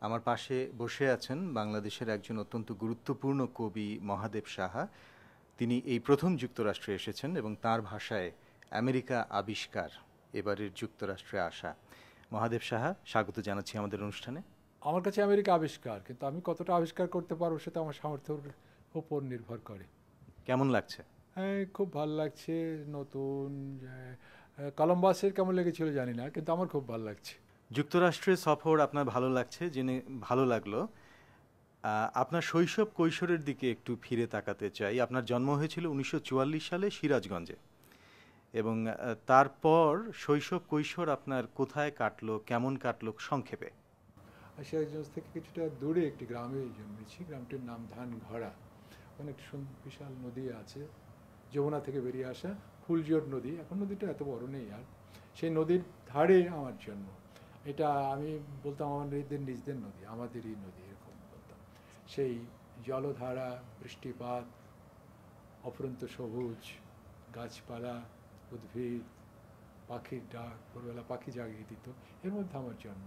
আমার পাশে বসে আছেন বাংলাদেশের একজন অত্যন্ত গুরুত্বপূর্ণ কবি মহাদেব সাহা। তিনি এই প্রথম যুক্তরাষ্ট্রে এসেছেন এবং তার ভাষায় আমেরিকা আবিষ্কার এবারের যুক্তরাষ্ট্রে আসা। মহাদেব সাহা, স্বাগত জানাচ্ছি আমাদের অনুষ্ঠানে। আমার কাছে আমেরিকা আবিষ্কার, কিন্তু আমি কতটা আবিষ্কার করতে পারবো সেটা আমার সামর্থ্যের উপর নির্ভর করে। কেমন লাগছে? হ্যাঁ, খুব ভালো লাগছে। নতুন কলম্বাসের কেমন লেগেছিল জানি না, কিন্তু আমার খুব ভালো লাগছে। যুক্তরাষ্ট্রে সফর আপনার ভালো লাগছে জেনে ভালো লাগলো। আপনার শৈশব কৈশোরের দিকে একটু ফিরে তাকাতে চাই। আপনার জন্ম হয়েছিল 1944 সালে সিরাজগঞ্জে, এবং তারপর শৈশব কৈশোর আপনার কোথায় কাটলো, কেমন কাটলো সংক্ষেপে? সিরাজগঞ্জ থেকে কিছুটা দূরে একটি গ্রামে জন্মেছি। গ্রামটির নাম ধানঘড়া। ওখানে একটি বিশাল নদী আছে, যমুনা থেকে বেরিয়ে আসা ফুলজিওর নদী। এখন নদীটা এত বড় নেই আর। সেই নদীর ধারে আমার জন্ম। এটা আমি বলতাম আমাদের নিজদের নদী, আমাদেরই নদী, এরকম বলতাম। সেই জলধারা, বৃষ্টিপাত, অফুরন্ত সবুজ, গাছপালা, উদ্ভিদ, পাখির ডাক, ভোরবেলা পাখি জাগিয়ে দিত, এর মধ্যে আমার জন্ম।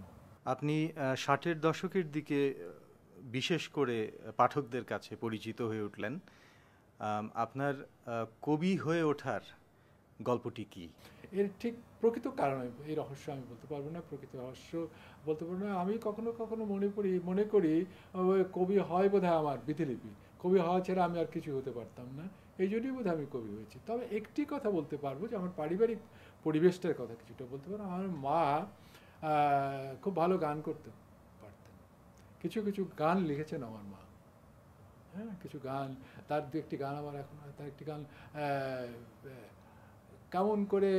আপনি 60-এর দশকের দিকে বিশেষ করে পাঠকদের কাছে পরিচিত হয়ে উঠলেন। আপনার কবি হয়ে ওঠার গল্পটি কি? এর ঠিক প্রকৃত কারণ এই রহস্য আমি বলতে পারবো না, প্রকৃত রহস্য বলতে পারবো না। আমি কখনো কখনো মনে করি কবি হয় বোধহয় আমার বিধিলিপি। কবি হওয়া ছাড়া আমি আর কিছু হতে পারতাম না, এই জন্যই বোধহয় আমি কবি হয়েছি। তবে একটি কথা বলতে পারবো যে আমার পারিবারিক পরিবেশটার কথা কিছুটা বলতে পারবো। আমার মা খুব ভালো গান করতে পারতেন। কিছু কিছু গান লিখেছেন আমার মা। হ্যাঁ, কিছু গান, তার দু একটি গান আমার এখন, তার একটি গান কেমন করে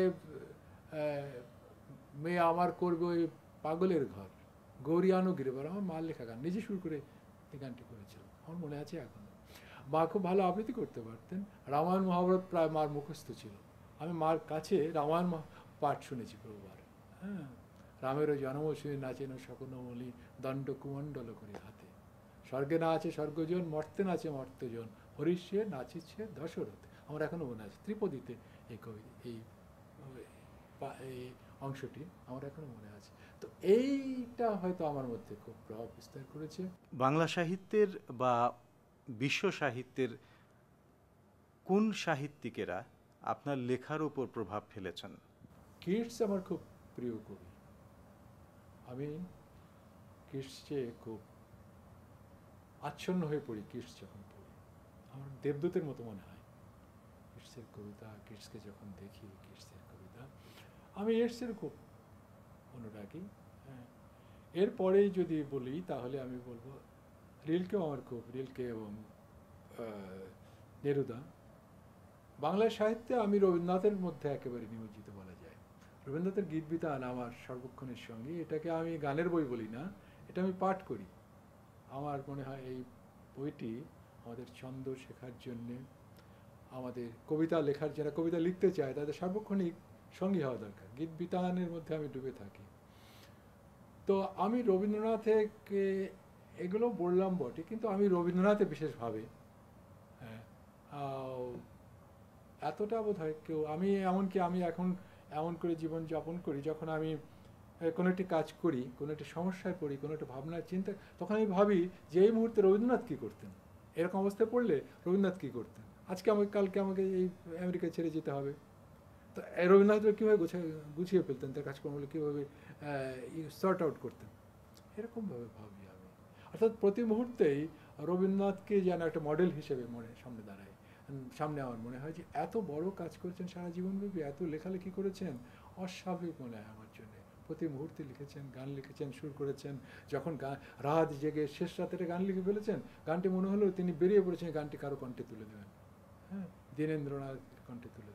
মেয়ে আমার করবে ওই পাগলের ঘর, গৌরিয়ানো গিরিবার, আমার মার লেখা গান, নিজে সুর করে এই গানটি করেছিল, আমার মনে আছে এখন। মা খুব ভালো আবৃত্তি করতে পারতেন। রামায়ণ মহাভারত প্রায় মার মুখস্থ ছিল। আমি মার কাছে রামায়ণ পাঠ শুনেছি বহুবার। হ্যাঁ, রামেরও জন্ম শুনে নাচেন শকুনমলি, দণ্ড কুমণ্ডল করে হাতে, স্বর্গে না আছে স্বর্গজন, মর্তে নাচে মর্তজন, হরিষ্যে নাচিছে দশরথ। আমার এখনও মনে আছে ত্রিপদীতে এই কবি, এই এই অংশটি আমার এখনো মনে আছে। তো এইটা হয়তো আমার মধ্যে খুব প্রভাব বিস্তার করেছে। বাংলা সাহিত্যের বা বিশ্ব সাহিত্যের কোন সাহিত্যিকেরা আপনার লেখার উপর প্রভাব ফেলেছেন? কিটস আমার খুব প্রিয় কবি। আমি কিটসে খুব আচ্ছন্ন হয়ে পড়ি। কিটস যখন পড়ি আমার দেবদূতের মতো মনে হয়। কিটসের কবিতা, কিটসকে যখন দেখি, কিটসের কবিতা, আমি এডসের খুব অনুরাগী। হ্যাঁ, এরপরেই যদি বলি তাহলে আমি বলবো রিলকেও আমার খুব, রিলকে এবং নেরুদা। বাংলা সাহিত্যে আমি রবীন্দ্রনাথের মধ্যে একেবারে নিমজ্জিত বলা যায়। রবীন্দ্রনাথের গীত বিতান আমার সর্বক্ষণের সঙ্গে। এটাকে আমি গানের বই বলি না, এটা আমি পাঠ করি। আমার মনে হয় এই বইটি আমাদের ছন্দ শেখার জন্যে, আমাদের কবিতা লেখার, যারা কবিতা লিখতে চায় তাদের সার্বক্ষণিক সঙ্গী হওয়া দরকার। গীত বিতানের মধ্যে আমি ডুবে থাকি। তো আমি রবীন্দ্রনাথকে এগুলো বললাম বটে, কিন্তু আমি রবীন্দ্রনাথে বিশেষভাবে, হ্যাঁ, এতটা বোধ হয় কেউ, আমি এমনকি আমি এখন এমন করে জীবন যাপন করি, যখন আমি কোনো একটি কাজ করি, কোনো একটি সমস্যায় পড়ি, কোনো একটা ভাবনার চিন্তা, তখন আমি ভাবি যে এই মুহূর্তে রবীন্দ্রনাথ কী করতেন, এরকম অবস্থায় পড়লে রবীন্দ্রনাথ কী করতেন, আজকে আমাকে, কালকে আমাকে এই আমেরিকায় ছেড়ে যেতে হবে, তো রবীন্দ্রনাথ কীভাবে গুছিয়ে ফেলতেন, তার কাজকর্মগুলো কীভাবে সর্ট আউট করতেন, এরকমভাবে ভাবি আমি। অর্থাৎ প্রতি মুহূর্তেই রবীন্দ্রনাথকে যেন একটা মডেল হিসেবে সামনে দাঁড়ায়। সামনে আমার মনে হয় যে এত বড় কাজ করেছেন সারা জীবনব্যাপী, এত লেখালেখি করেছেন, অস্বাভাবিক মনে হয় আমার জন্য। প্রতি মুহূর্তে লিখেছেন, গান লিখেছেন, সুর করেছেন। যখন রাত জেগে শেষ রাতের গান লিখে ফেলেছেন, গানটি মনে হলো তিনি বেরিয়ে পড়েছেন গানটি কারো কণ্ঠে তুলে দেবেন। হ্যাঁ, দীনেন্দ্রনাথ কণ্ঠে তুলে দেবেন।